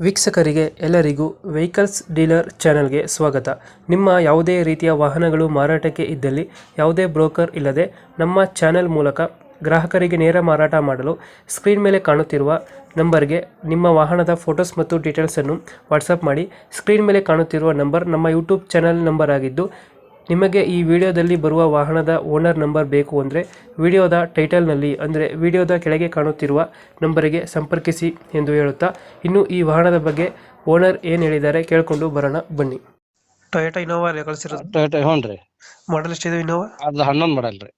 ವೀಕ್ಷಕರಿಗೆ ಎಲ್ಲರಿಗೂ vehicles dealer ಚಾನೆಲ್ಗೆ ಸ್ವಾಗತ. ನಿಮ್ಮ ಯಾವುದೇ ರೀತಿಯ ವಾಹನಗಳು ಮಾರಾಟಕ್ಕೆ ಇದ್ದಲ್ಲಿ ಯಾವುದೇ ಬ್ರೋಕರ್ ಇಲ್ಲದೆ ನಮ್ಮ ಚಾನೆಲ್ ಮೂಲಕ ಗ್ರಾಹಕರಿಗೆ ನೇರ ಮಾರಾಟ ಮಾಡಲು ಸ್ಕ್ರೀನ್ ಮೇಲೆ ಕಾಣುತ್ತಿರುವ ನಂಬರ್ಗೆ ನಿಮ್ಮ ವಾಹನದ ಫೋಟೋಸ್ ಮತ್ತು ಡೀಟೇಲ್ಸನ್ನು ವಾಟ್ಸಪ್ ಮಾಡಿ. ಸ್ಕ್ರೀನ್ ಮೇಲೆ ಕಾಣುತ್ತಿರುವ ನಂಬರ್ ನಮ್ಮ ಯೂಟ್ಯೂಬ್ ಚಾನೆಲ್ ನಂಬರ್ ಆಗಿದ್ದು, ನಿಮಗೆ ಈ ವಿಡಿಯೋದಲ್ಲಿ ಬರುವ ವಾಹನದ ಓನರ್ ನಂಬರ್ ಬೇಕು ಅಂದರೆ ವಿಡಿಯೋದ ಟೈಟಲ್ನಲ್ಲಿ ಅಂದರೆ ವಿಡಿಯೋದ ಕೆಳಗೆ ಕಾಣುತ್ತಿರುವ ನಂಬರಿಗೆ ಸಂಪರ್ಕಿಸಿ ಎಂದು ಹೇಳುತ್ತಾ, ಇನ್ನು ಈ ವಾಹನದ ಬಗ್ಗೆ ಓನರ್ ಏನು ಹೇಳಿದ್ದಾರೆ ಕೇಳಿಕೊಂಡು ಬರೋಣ ಬನ್ನಿ. ಟೊಯೋಟಾ ಇನೋವಾ ಅಲ್ಲಿ ಕಳಿಸಿರೋದು ಟೊಯೋಟಾ ಹ್ಞೂ ರೀ. ಮಾಡಲ್ ಎಷ್ಟಿದೆ ಇನೋವಾ? ಅದು 11 ಮಾಡಲ್ ರೀ.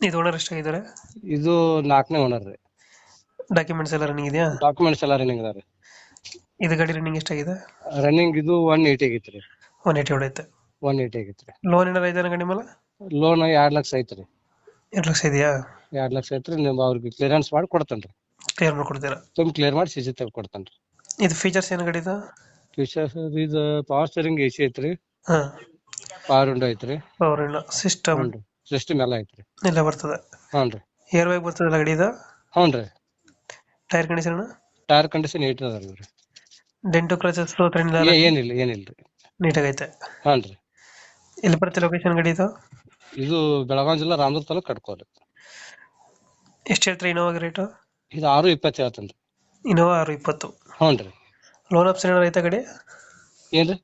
ಇದು ಓನರ್ ಎಷ್ಟಾಗಿದ್ದಾರೆ? ಇದು 4ನೇ ಓನರ್ ರೀ. ಡಾಕ್ಯುಮೆಂಟ್ಸ್ ಎಲ್ಲ ರನ್ನಿಂಗ್ ಇದೆಯಾ? ಡಾಕ್ಯುಮೆಂಟ್ಸ್ ಎಲ್ಲ ರನ್ನಿಂಗ್ ಅದ ರೀ. ಇದು ಗಾಡಿ ರನ್ನಿಂಗ್ ಎಷ್ಟಾಗಿದೆ? ರನ್ನಿಂಗ್ ಇದು 180 ಆಗೈತೆ ರೀ. 180 ಹೊಡೈತೆ. 180 ಆಗೈತೆ ರೀ. ಲೋನ್ ಏನಾರ ಇದೆ ಗಾಡಿ ಮೇಲೆ? ಲೋನ್ 2 ಲಕ್ಷ ಐತೆ ರೀ. 2 ಲಕ್ಷ ಇದೆಯಾ? 2 ಲಕ್ಷ ಐತೆ ರೀ. ನೀವು ಅವ್ರಿಗೆ ಕ್ಲಿಯರೆನ್ಸ್ ಮಾಡಿ ಕೊಡ್ತೇನೆ ರೀ. ಕ್ಲಿಯರ್ ಮಾಡ್ಕೊಡ್ತೀರಾ? ಕ್ಲಿಯರ್ ಮಾಡಿ CC ತೆಗೆದು ಕೊಡ್ತೇನೆ ರೀ. ಇದು ಫೀಚರ್ಸ್ ಏನು ಗಾಡಿದು? ಫೀಚರ್ಸ್ ಇದು ಪವರ್ ಸ್ಟೇರಿಂಗ್ AC ಐತೆ ರೀ. ಹಾಂ, ಪವರ್ ವಿಂಡೋ ಐತೆ ರೀ. ಪವರ್ ಇಲ್ಲ, ಸಿಸ್ಟಮ್ ಹ್ಞೂ ರೀ. ಸಿಸ್ಟಮ್ ಎಲ್ಲ ಐತೆ ರೀ. ಎಲ್ಲ ಬರ್ತದೆ. ಹ್ಞೂ ರೀ. ಏರ್ ಬ್ಯಾಗ್ ಬರ್ತದಲ್ಲ ಗಾಡಿ ಇದು? ಹ್ಞೂ ರೀ. Tyre condition? ಟೈರ್ ಕಂಡೀಷನ್ 8 ಅದ ರೀ. ಡೆಂಟು ಕ್ರಚಸ್ ಏನಿಲ್ಲ ರೀ. ನೀಟಾಗೈತೆ. ಹ್ಞೂ ರೀ. ಎಲ್ಲಿ ಬರುತ್ತೆ ಲೊಕೇಶನ್ ಗಾಡಿ ಇದು? ಇದು ಬೆಳಗಾವಿ ಜಿಲ್ಲಾ ರಾಮದುರ್ಗ ತಾಲೂಕು ಕಟ್ಕೋರಿ. ಎಷ್ಟು ಹೇಳ್ತೀರಿ ಇನೋವಾಗ ರೇಟು? ಇದು 620 ಹೇಳ್ತೇನೆ ರೀ. ಇನೋವಾ 620. ಹ್ಞೂ ರೀ. ಲೋನ್ ಆಪ್ಷನ್ ಏನಾರು ಐತೆ ಗಾಡಿ? ಏನ್ರಿ?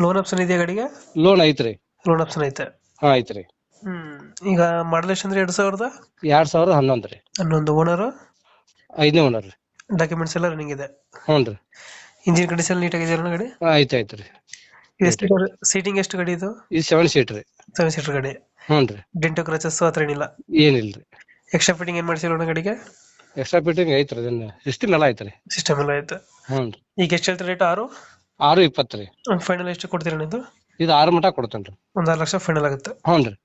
ಲೋನ್ ಆಪ್ಷನ್ ಇದೆಯಾ ಗಾಡಿಗೆ? ಲೋನ್ ಐತ್ರಿ. ಲೋನ್ ಆಪ್ಷನ್ ಐತೆ. ಹಾ ಐತ್ರಿ. ಈಗ ಮಾಡಲ್ ಎಷ್ಟು ಅಂದ್ರೆ 2011 ರೀ. 11 ಓನರು? 5ನೇ ಓನರ್ ರೀ. ಡಾಕ್ಯುಮೆಂಟ್ಸ್ ಎಲ್ಲ ರನ್ನಿಂಗ್ ಇದೆ. ಹ್ಞೂ ರೀ. ಇಂಜಿನ್ ಕಂಡೀಷನ್ ನೀಟಾಗಿದೆ ಗಾಡಿ? ಐತ್ರಿ. ಸೀಟಿಂಗ್ ಎಷ್ಟು ಗಾಡಿ ಇದು? ಇದು 7 ಸೀಟ್ ರೀ. 7 ಸೀಟರ್ ಗಾಡಿ. ಹ್ಞೂ ರೀ. ಡೆಂಟು ಕ್ರಚಸ್ ಹತ್ರ ಏನಿಲ್ಲ? ಏನಿಲ್ರಿ. ಎಕ್ಸ್ಟ್ರಾ ಫಿಟ್ಟಿಂಗ್ ಏನ್ ಮಾಡಿಸಿರೋಣ ಗಾಡಿಗೆ? ಎಕ್ಸ್ಟ್ರಾ ಫಿಟ್ಟಿಂಗ್ ಐತ್ರಿ. ಅದನ್ನ ಸಿಸ್ಟಮ್ ಎಲ್ಲ ಐತ್ರಿ. ಸಿಸ್ಟಮ್ ಎಲ್ಲ ಐತೆ. ಹ್ಞೂ ರೀ. ಈಗ ಎಷ್ಟು ಹೇಳ್ತೀರಿ ರೇಟ್? 620 ರೀ. ಫೈನಲ್ ಎಷ್ಟು ಕೊಡ್ತೀರಾ ಇದು? ಇದು 6 ಮಟ ಕೊಡ್ತೇನೆ ರೀ. 1 ಲಕ್ಷ ಫೈನಲ್ ಆಗುತ್ತೆ. ಹ್ಞೂ ರೀ.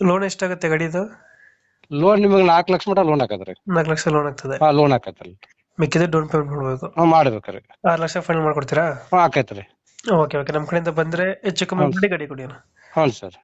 ಲೋನ್ ಎಷ್ಟಾಗುತ್ತೆ ಗಾಡಿದು? ಲೋನ್ ನಿಮಗೆ 4 ಲಕ್ಷ ಮಟ ಲೋನ್ ಹಾಕದ್ರಿ. 4 ಲಕ್ಷ ಲೋನ್ ಆಗ್ತದೆ. ಹಾ ಲೋನ್ ಹಾಕತ್ರಿ. ಮಿಕ್ಕಿದ್ರೆ ಡೌನ್ ಪೇಮೆಂಟ್ ಮಾಡ್ಬೇಕು. ಹ್ಞೂ ಮಾಡ್ಬೇಕ್ರಿ. 6 ಲಕ್ಷ ಫೈನಲ್ ಮಾಡ್ಕೊಡ್ತೀರಾ? ಹ್ಞೂ ಹಾಕೈತ್ರಿ. ಓಕೆ ಓಕೆ, ನಮ್ಮ ಕಡೆಯಿಂದ ಬಂದ್ರೆ ಹೆಚ್ಚು ಕಮ್ಮಿ ಮಾಡಿ ಗಾಡಿ ಕೊಡಿ. ಹ್ಞೂ ಸರ್.